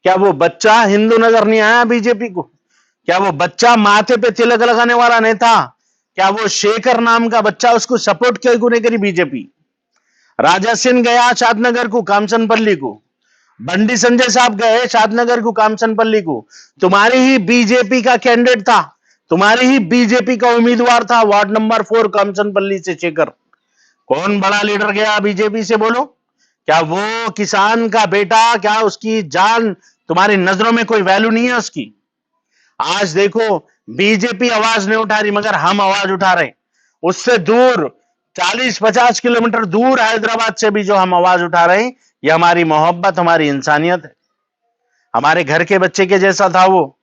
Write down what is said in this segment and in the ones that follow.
क्या वो बच्चा हिंदू नजर नहीं आया बीजेपी को? क्या वो बच्चा माथे पे तिलक लगाने वाला नहीं था? क्या वो शेखर नाम का बच्चा, उसको सपोर्ट क्यों नहीं करी बीजेपी? राजा सिंह गया शादनगर को, कामसनपल्ली को, बंडी संजय साहब गए शादनगर को, कामसनपल्ली को, तुम्हारी ही बीजेपी का कैंडिडेट था, तुम्हारी ही बीजेपी का उम्मीदवार था, वार्ड नंबर 4 कामसनपल्ली से शेखर। कौन बड़ा लीडर गया बीजेपी से, बोलो? क्या वो किसान का बेटा, क्या उसकी जान तुम्हारी नजरों में कोई वैल्यू नहीं है उसकी? आज देखो, बीजेपी आवाज नहीं उठा रही, मगर हम आवाज उठा रहे हैं। उससे दूर 40-50 किलोमीटर दूर हैदराबाद से भी जो हम आवाज उठा रहे हैं, ये हमारी मोहब्बत, हमारी इंसानियत है। हमारे घर के बच्चे के जैसा था वो।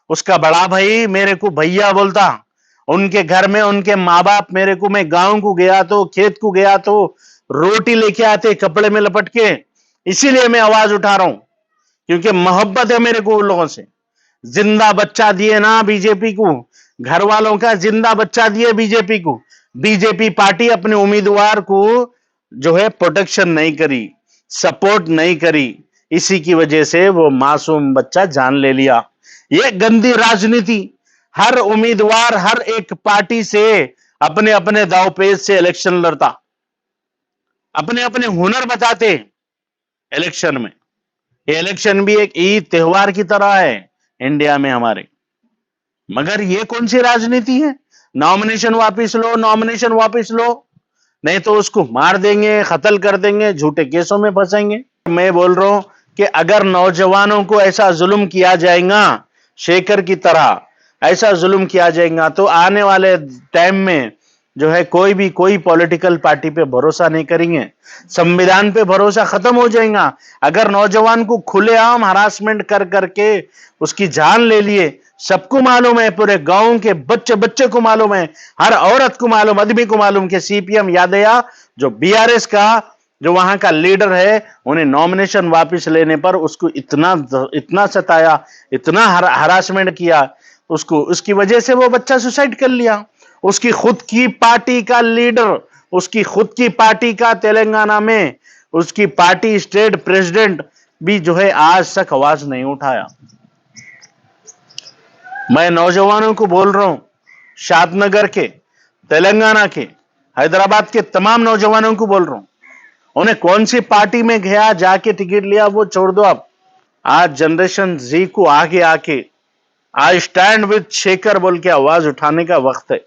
उसका बड़ा भाई मेरे को भैया बोलता। उनके घर में उनके माँ बाप मेरे को, मैं गांव को गया तो, खेत को गया तो रोटी लेके आते कपड़े में लपट के। इसीलिए मैं आवाज उठा रहा हूं, क्योंकि मोहब्बत है मेरे को उन लोगों से। जिंदा बच्चा दिए ना बीजेपी को, घर वालों का जिंदा बच्चा दिए बीजेपी को। बीजेपी पार्टी अपने उम्मीदवार को जो है प्रोटेक्शन नहीं करी, सपोर्ट नहीं करी, इसी की वजह से वो मासूम बच्चा जान ले लिया। ये गंदी राजनीति। हर उम्मीदवार हर एक पार्टी से अपने अपने दांवपेच से इलेक्शन लड़ता, अपने अपने हुनर बताते इलेक्शन में। ये इलेक्शन भी एक ईद त्योहार की तरह है इंडिया में हमारे। मगर ये कौन सी राजनीति है? नॉमिनेशन वापस लो, नॉमिनेशन वापस लो, नहीं तो उसको मार देंगे, कत्ल कर देंगे, झूठे केसों में फंसेंगे। मैं बोल रहा हूं कि अगर नौजवानों को ऐसा जुल्म किया जाएगा, शेखर की तरह ऐसा जुल्म किया जाएगा, तो आने वाले टाइम में जो है कोई पॉलिटिकल पार्टी पे भरोसा नहीं करेंगे, संविधान पे भरोसा खत्म हो जाएगा। अगर नौजवान को खुलेआम हरासमेंट कर करके उसकी जान ले लिए, सबको मालूम है, पूरे गांव के बच्चे बच्चे को मालूम है, हर औरत को मालूम, आदमी को मालूम कि सीपीएम यादया जो बीआरएस का जो वहां का लीडर है, उन्हें नॉमिनेशन वापस लेने पर उसको इतना सताया, इतना हरासमेंट किया, उसको उसकी वजह से वो बच्चा सुसाइड कर लिया। उसकी खुद की पार्टी का लीडर, उसकी खुद की पार्टी का तेलंगाना में उसकी पार्टी स्टेट प्रेसिडेंट भी जो है आज तक आवाज नहीं उठाया। मैं नौजवानों को बोल रहा हूं, शादनगर के, तेलंगाना के, हैदराबाद के तमाम नौजवानों को बोल रहा हूं, उन्हें कौन सी पार्टी में गया, जाके टिकट लिया, वो छोड़ दो आप। आज जनरेशन जी को आगे आके आई स्टैंड विद शेखर बोल के आवाज उठाने का वक्त है।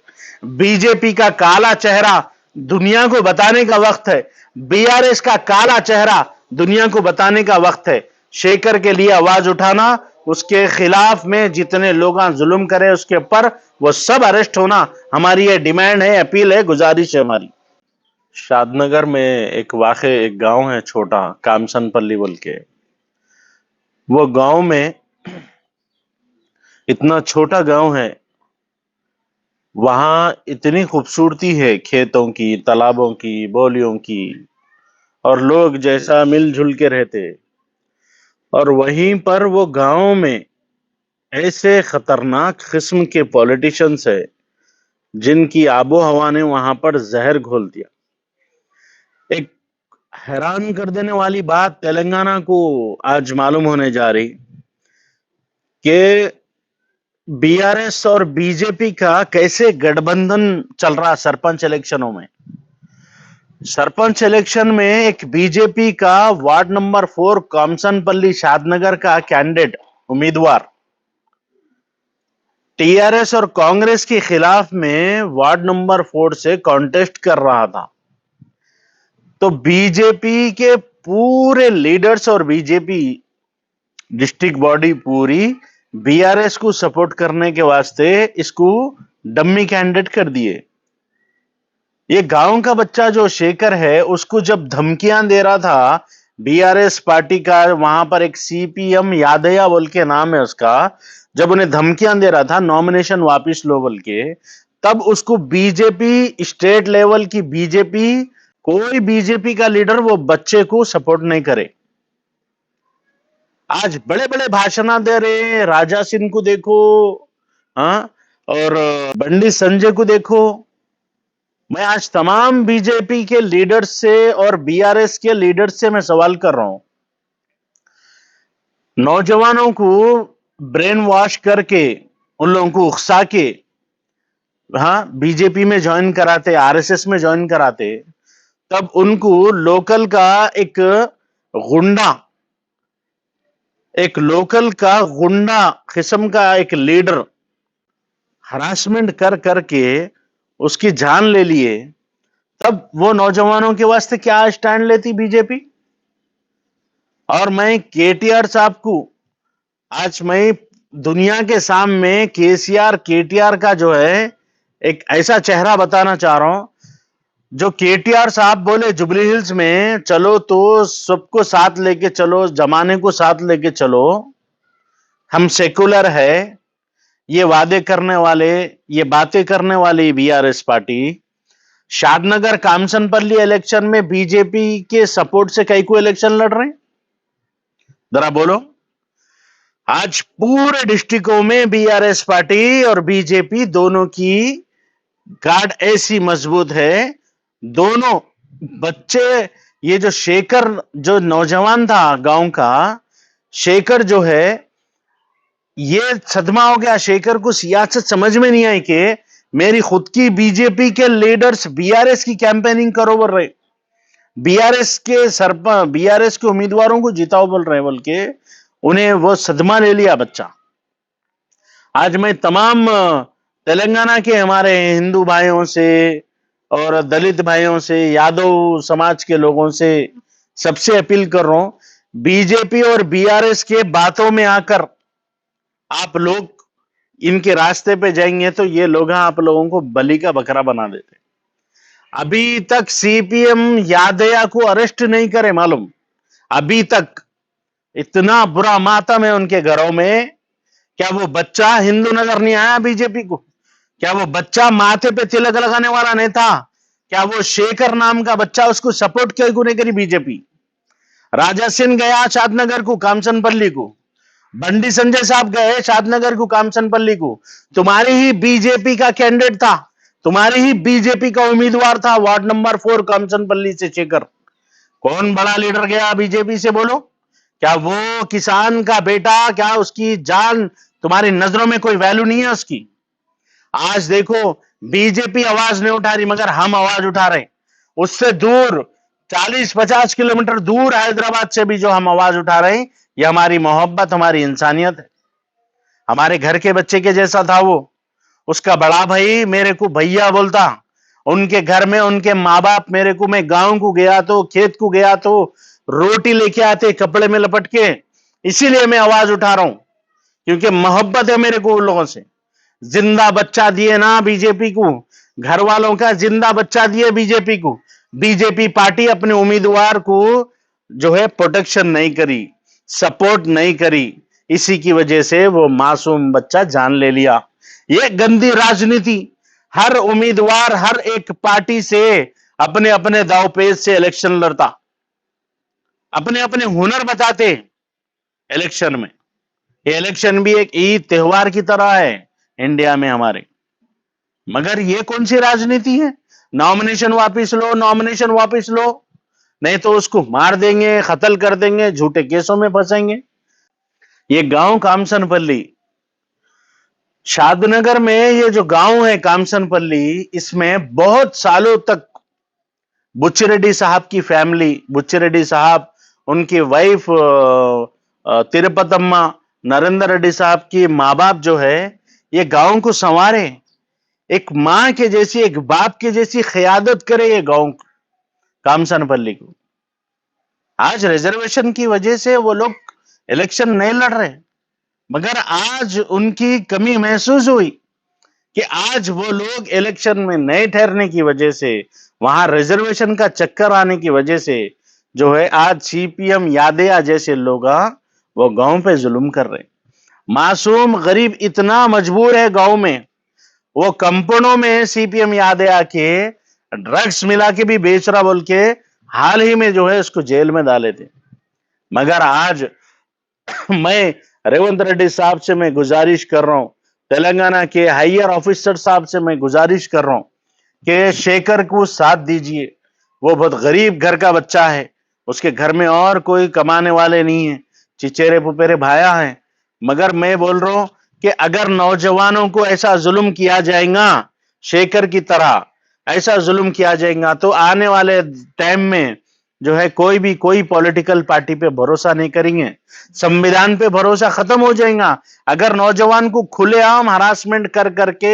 बीजेपी का काला चेहरा दुनिया को बताने का वक्त है। बीआरएस का काला चेहरा दुनिया को बताने का वक्त है। शेखर के लिए आवाज उठाना, उसके खिलाफ में जितने लोग जुल्म करे उसके ऊपर, वो सब अरेस्ट होना हमारी ये डिमांड है, अपील है, गुजारिश है हमारी। शादनगर में एक गांव है छोटा, कामसनपल्ली बोल के। वो गांव में, इतना छोटा गांव है, वहां इतनी खूबसूरती है खेतों की, तालाबों की, बोलियों की, और लोग जैसा मिलजुल के रहते। और वहीं पर वो गांव में ऐसे खतरनाक किस्म के पॉलिटिशियंस है जिनकी आबो हवा ने वहां पर जहर घोल दिया। एक हैरान कर देने वाली बात तेलंगाना को आज मालूम होने जा रही कि बीआरएस और बीजेपी का कैसे गठबंधन चल रहा सरपंच इलेक्शनों में। सरपंच इलेक्शन में एक बीजेपी का वार्ड नंबर 4 कामसनपल्ली शादनगर का कैंडिडेट उम्मीदवार टीआरएस और कांग्रेस के खिलाफ में वार्ड नंबर 4 से कॉन्टेस्ट कर रहा था। तो बीजेपी के पूरे लीडर्स और बीजेपी डिस्ट्रिक्ट बॉडी पूरी बीआरएस को सपोर्ट करने के वास्ते इसको डम्मी कैंडिडेट कर दिए। ये गांव का बच्चा जो शेखर है, उसको जब धमकियां दे रहा था बीआरएस पार्टी का, वहां पर एक सीपीएम यादया बोल के नाम है उसका, जब उन्हें धमकियां दे रहा था नॉमिनेशन वापस लो बोल के, तब उसको बीजेपी स्टेट लेवल की बीजेपी, कोई बीजेपी का लीडर वो बच्चे को सपोर्ट नहीं करे। आज बड़े बड़े भाषण दे रहे, राजा सिंह को देखो, हाँ, और बंडी संजय को देखो। मैं आज तमाम बीजेपी के लीडर्स से और बीआरएस के लीडर्स से मैं सवाल कर रहा हूं, नौजवानों को ब्रेन वॉश करके, उन लोगों को उकसा के, हाँ, बीजेपी में ज्वाइन कराते, आरएसएस में ज्वाइन कराते, तब उनको लोकल का एक गुंडा, एक लोकल का गुंडा किस्म का एक लीडर हरासमेंट कर करके उसकी जान ले लिए, तब वो नौजवानों के वास्ते क्या स्टैंड लेती बीजेपी। और मैं केटीआर साहब को, आज मैं दुनिया के सामने केसीआर केटीआर का जो है एक ऐसा चेहरा बताना चाह रहा हूं, जो केटीआर साहब बोले जुबली हिल्स में चलो तो सबको साथ लेके चलो, जमाने को साथ लेके चलो, हम सेकुलर है, ये वादे करने वाले, ये बातें करने वाली बीआरएस पार्टी शादनगर कामसनपल्ली इलेक्शन में बीजेपी के सपोर्ट से कई को इलेक्शन लड़ रहे हैं, जरा बोलो। आज पूरे डिस्ट्रिक्टों में बीआरएस पार्टी और बीजेपी दोनों की गार्ड ऐसी मजबूत है, दोनों बच्चे, ये जो शेखर जो नौजवान था गांव का, शेखर जो है, ये सदमा हो गया शेखर को, सियासत समझ में नहीं आई कि मेरी खुद की बीजेपी के लीडर्स बीआरएस की कैंपेनिंग करो बोल रहे, बीआरएस के सरपंच, बीआरएस के उम्मीदवारों को जिताओ बोल रहे, बोल के उन्हें वो सदमा ले लिया बच्चा। आज मैं तमाम तेलंगाना के हमारे हिंदू भाइयों से और दलित भाइयों से, यादव समाज के लोगों से सबसे अपील कर रहा हूं, बीजेपी और बीआरएस के बातों में आकर आप लोग इनके रास्ते पे जाएंगे तो ये लोग आप लोगों को बलि का बकरा बना देते। अभी तक सीपीएम यादया को अरेस्ट नहीं करे, मालूम, अभी तक इतना बुरा मातम है उनके घरों में। क्या वो बच्चा हिंदू नगर नहीं आया बीजेपी को? क्या वो बच्चा माथे पे तिलक लगाने वाला नहीं था? क्या वो शेखर नाम का बच्चा, उसको सपोर्ट क्यों नहीं करी बीजेपी? राजा सिंह गया शादनगर को, कामसनपल्ली को, बंडी संजय साहब गए शादनगर को, कामसनपल्ली को, तुम्हारी ही बीजेपी का कैंडिडेट था, तुम्हारी ही बीजेपी का उम्मीदवार था, वार्ड नंबर 4 कामसनपल्ली से शेखर। कौन बड़ा लीडर गया बीजेपी से, बोलो? क्या वो किसान का बेटा, क्या उसकी जान तुम्हारी नजरों में कोई वैल्यू नहीं है उसकी? आज देखो बीजेपी आवाज नहीं उठा रही, मगर हम आवाज उठा रहे हैं। उससे दूर 40-50 किलोमीटर दूर हैदराबाद से भी जो हम आवाज उठा रहे हैं, ये हमारी मोहब्बत, हमारी इंसानियत है। हमारे घर के बच्चे के जैसा था वो, उसका बड़ा भाई मेरे को भैया बोलता, उनके घर में उनके माँ बाप मेरे को, मैं गांव को गया तो, खेत को गया तो रोटी लेके आते कपड़े में लपट के, इसीलिए मैं आवाज उठा रहा हूं, क्योंकि मोहब्बत है मेरे को उन लोगों से। जिंदा बच्चा दिए ना बीजेपी को, घर वालों का जिंदा बच्चा दिए बीजेपी को। बीजेपी पार्टी अपने उम्मीदवार को जो है प्रोटेक्शन नहीं करी, सपोर्ट नहीं करी, इसी की वजह से वो मासूम बच्चा जान ले लिया। ये गंदी राजनीति, हर उम्मीदवार हर एक पार्टी से अपने अपने दांवपेच से इलेक्शन लड़ता, अपने अपने हुनर बताते इलेक्शन में। ये इलेक्शन भी एक ईद त्योहार की तरह है इंडिया में हमारे। मगर ये कौन सी राजनीति है? नॉमिनेशन वापस लो, नॉमिनेशन वापस लो, नहीं तो उसको मार देंगे, कत्ल कर देंगे, झूठे केसों में फंसेंगे। ये गांव कामसनपल्ली, शादनगर में ये जो गांव है कामसनपल्ली, इसमें बहुत सालों तक बुच्ची साहब की फैमिली, बुच्ची साहब, उनकी वाइफ तिरुपतम्मा, नरेंद्र रेड्डी साहब की माँ बाप जो है, ये गांव को संवारे, एक मां के जैसी, एक बाप के जैसी क़यादत करे ये गांव कामसनपल्ली को। आज रिजर्वेशन की वजह से वो लोग इलेक्शन नहीं लड़ रहे, मगर आज उनकी कमी महसूस हुई कि आज वो लोग इलेक्शन में नहीं ठहरने की वजह से, वहां रिजर्वेशन का चक्कर आने की वजह से जो है आज सीपीएम यादया जैसे लोग वो गांव पे जुल्म कर रहे। मासूम गरीब इतना मजबूर है गांव में, वो कंपनों में सीपीएम यादया के ड्रग्स मिला के भी बेच रहा बोल के हाल ही में जो है उसको जेल में डाले थे। मगर आज मैं रेवंत रेड्डी साहब से मैं गुजारिश कर रहा हूं, तेलंगाना के हायर ऑफिसर साहब से मैं गुजारिश कर रहा हूं कि शेखर को साथ दीजिए। वो बहुत गरीब घर का बच्चा है, उसके घर में और कोई कमाने वाले नहीं है, चिचेरे पुपेरे भाया हैं, मगर मैं बोल रहा हूं कि अगर नौजवानों को ऐसा जुल्म किया जाएगा, शेखर की तरह ऐसा जुल्म किया जाएगा, तो आने वाले टाइम में जो है कोई पॉलिटिकल पार्टी पे भरोसा नहीं करेंगे, संविधान पे भरोसा खत्म हो जाएगा। अगर नौजवान को खुलेआम हरासमेंट कर करके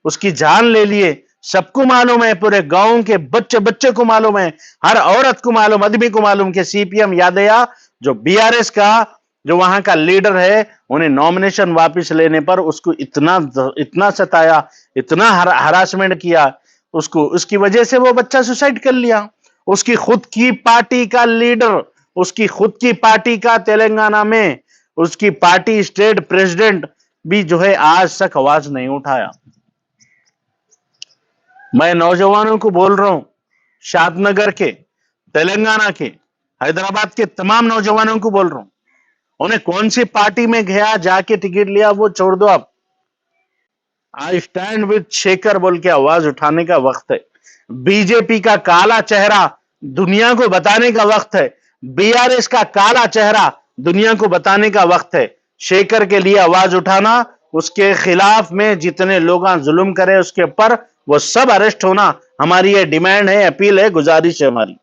उसकी जान ले लिए, सबको मालूम है, पूरे गांव के बच्चे बच्चे को मालूम है, हर औरत को मालूम, आदमी को मालूम कि सीपीएम यादया जो बीआरएस का जो वहां का लीडर है, उन्हें नॉमिनेशन वापस लेने पर उसको इतना सताया, इतना हरासमेंट किया उसको, उसकी वजह से वो बच्चा सुसाइड कर लिया। उसकी खुद की पार्टी का लीडर, उसकी खुद की पार्टी का तेलंगाना में उसकी पार्टी स्टेट प्रेसिडेंट भी जो है आज तक आवाज नहीं उठाया। मैं नौजवानों को बोल रहा हूं, शादनगर के, तेलंगाना के, हैदराबाद के तमाम नौजवानों को बोल रहा हूं, उन्हें कौन सी पार्टी में गया, जाके टिकट लिया, वो छोड़ दो। आप आई स्टैंड विद शेखर बोल के आवाज उठाने का वक्त है। बीजेपी का काला चेहरा दुनिया को बताने का वक्त है। बीआरएस का काला चेहरा दुनिया को बताने का वक्त है। शेखर के लिए आवाज उठाना, उसके खिलाफ में जितने लोग जुल्म करे उसके ऊपर, वो सब अरेस्ट होना हमारी ये डिमांड है, अपील है, गुजारिश है हमारी।